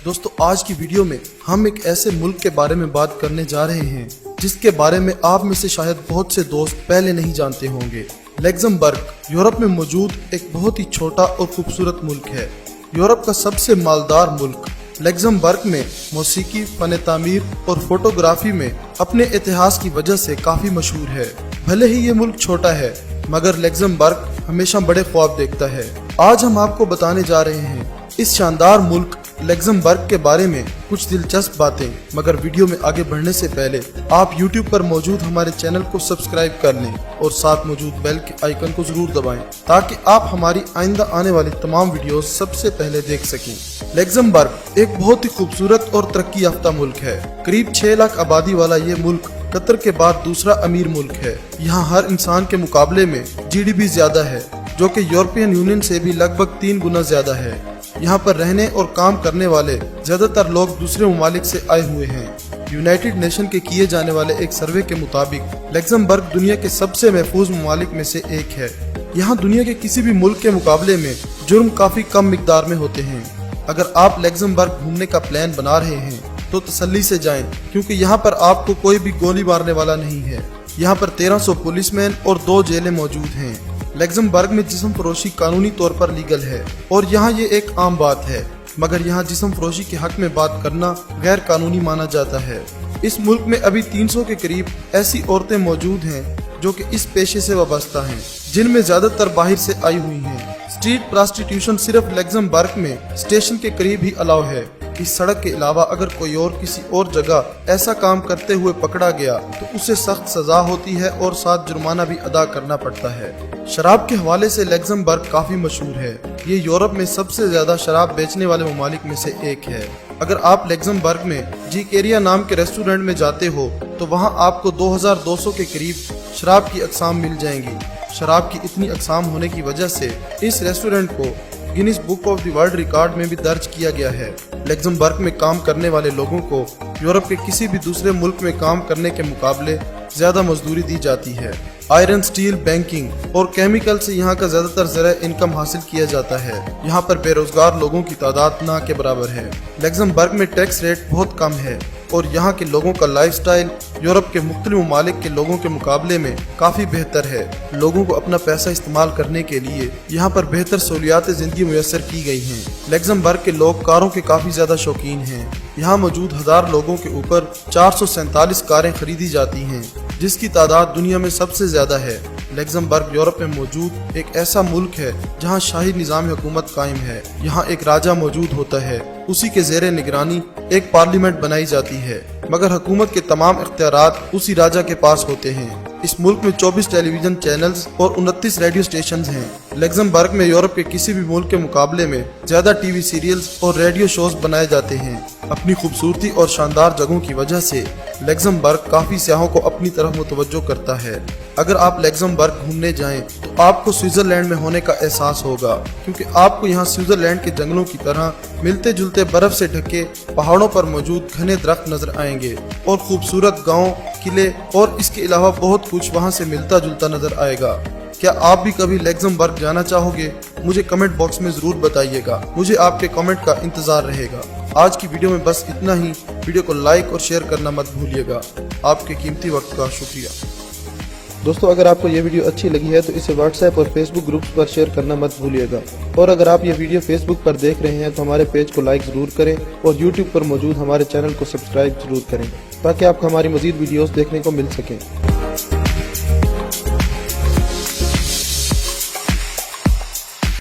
दोस्तों आज की वीडियो में हम एक ऐसे मुल्क के बारे में बात करने जा रहे हैं जिसके बारे में आप में से शायद बहुत से दोस्त पहले नहीं जानते होंगे। लग्जमबर्ग यूरोप में मौजूद एक बहुत ही छोटा और खूबसूरत मुल्क है। यूरोप का सबसे मालदार मुल्क लग्जमबर्ग में मौसीकी, फन तामीर और फोटोग्राफी में अपने इतिहास की वजह से काफी मशहूर है। भले ही ये मुल्क छोटा है मगर लग्जमबर्ग हमेशा बड़े ख्वाब देखता है। आज हम आपको बताने जा रहे हैं इस शानदार मुल्क लग्जमबर्ग के बारे में कुछ दिलचस्प बातें। मगर वीडियो में आगे बढ़ने से पहले आप YouTube पर मौजूद हमारे चैनल को सब्सक्राइब कर लें और साथ मौजूद बेल के आइकन को जरूर दबाएं ताकि आप हमारी आइंदा आने वाली तमाम वीडियोस सबसे पहले देख सकें। लग्जमबर्ग एक बहुत ही खूबसूरत और तरक्की याफ्ता मुल्क है। करीब 6 लाख आबादी वाला ये मुल्क कतर के बाद दूसरा अमीर मुल्क है। यहाँ हर इंसान के मुकाबले में GDP ज्यादा है जो कि यूरोपियन यूनियन से भी लगभग 3 गुना ज्यादा है। यहाँ पर रहने और काम करने वाले ज्यादातर लोग दूसरे ममालिक से आए हुए हैं। यूनाइटेड नेशन के किए जाने वाले एक सर्वे के मुताबिक लग्जमबर्ग दुनिया के सबसे महफूज ममालिक में से एक है। यहाँ दुनिया के किसी भी मुल्क के मुकाबले में जुर्म काफी कम मिकदार में होते हैं। अगर आप लग्जमबर्ग घूमने का प्लान बना रहे हैं तो तसल्ली से जाएं क्योंकि यहाँ पर आपको कोई भी गोली मारने वाला नहीं है। यहाँ पर 1300 पुलिसमैन और 2 जेलें मौजूद हैं। लग्जमबर्ग में जिस्म फरोशी कानूनी तौर पर लीगल है और यहाँ ये एक आम बात है, मगर यहाँ जिस्म फरोशी के हक में बात करना गैर कानूनी माना जाता है। इस मुल्क में अभी 300 के करीब ऐसी औरतें मौजूद हैं जो कि इस पेशे से वाबस्ता हैं, जिनमें ज्यादातर बाहर से आई हुई हैं। स्ट्रीट प्रोस्टिट्यूशन सिर्फ लग्जमबर्ग में स्टेशन के करीब ही अलाउ है। इस सड़क के अलावा अगर कोई और किसी और जगह ऐसा काम करते हुए पकड़ा गया तो उसे सख्त सजा होती है और साथ जुर्माना भी अदा करना पड़ता है। शराब के हवाले से लग्जमबर्ग काफी मशहूर है। ये यूरोप में सबसे ज्यादा शराब बेचने वाले ममालिक में से एक है। अगर आप लग्जमबर्ग में जीकेरिया नाम के रेस्टोरेंट में जाते हो तो वहाँ आपको 2200 के करीब शराब की अक़साम मिल जाएंगी। शराब की इतनी अक़साम होने की वजह से इस रेस्टोरेंट को Guinness book of the world record में भी दर्ज किया गया है। लग्जमबर्ग में काम करने वाले लोगों को यूरोप के किसी भी दूसरे मुल्क में काम करने के मुकाबले ज्यादा मजदूरी दी जाती है। आयरन, स्टील, बैंकिंग और केमिकल से यहाँ का ज्यादातर ज़रिया इनकम हासिल किया जाता है। यहाँ पर बेरोजगार लोगों की तादाद ना के बराबर है। लग्जमबर्ग में टैक्स रेट बहुत कम है और यहाँ के लोगों का लाइफस्टाइल यूरोप के मुख्तलिफ ममालिक के लोगों के मुकाबले में काफी बेहतर है। लोगों को अपना पैसा इस्तेमाल करने के लिए यहाँ पर बेहतर सहूलियात जिंदगी मुयसर की गई हैं। लग्जमबर्ग के लोग कारों के काफी ज्यादा शौकीन हैं। यहाँ मौजूद 1000 लोगों के ऊपर 447 कारें खरीदी जाती हैं, जिसकी तादाद दुनिया में सबसे ज्यादा है। लग्जमबर्ग यूरोप में मौजूद एक ऐसा मुल्क है जहाँ शाही निज़ाम हुकूमत कायम है। यहाँ एक राजा मौजूद होता है, उसी के ज़ेरे निगरानी एक पार्लियामेंट बनाई जाती है, मगर हुकूमत के तमाम इख्तियारात उसी राजा के पास होते हैं। इस मुल्क में 24 टेलीविजन चैनल्स और 29 रेडियो स्टेशंस हैं। लग्जमबर्ग में यूरोप के किसी भी मुल्क के मुकाबले में ज्यादा टीवी सीरियल्स और रेडियो शोज बनाए जाते हैं। अपनी खूबसूरती और शानदार जगहों की वजह से लग्जमबर्ग काफी सयाहों को अपनी तरफ मुतवज्जो करता है। अगर आप लग्जमबर्ग घूमने जाएं तो आपको स्विट्जरलैंड में होने का एहसास होगा, क्योंकि आपको यहाँ स्विट्जरलैंड के जंगलों की तरह मिलते जुलते बर्फ से ढके पहाड़ों पर मौजूद घने दरख्त नजर आएंगे और खूबसूरत गाँव, किले और इसके अलावा बहुत कुछ वहाँ से मिलता जुलता नजर आएगा। क्या आप भी कभी लग्जमबर्ग जाना चाहोगे? मुझे कमेंट बॉक्स में जरूर बताइएगा। मुझे आपके कमेंट का इंतजार रहेगा। आज की वीडियो में बस इतना ही। वीडियो को लाइक और शेयर करना मत भूलिएगा। आपके कीमती वक्त का शुक्रिया। दोस्तों अगर आपको ये वीडियो अच्छी लगी है तो इसे व्हाट्सएप और फेसबुक ग्रुप्स पर शेयर करना मत भूलिएगा। और अगर आप ये वीडियो फेसबुक पर देख रहे हैं तो हमारे पेज को लाइक जरूर करें और यूट्यूब पर मौजूद हमारे चैनल को सब्सक्राइब जरूर करें ताकि आपको हमारी मजीद वीडियोस देखने को मिल सकें।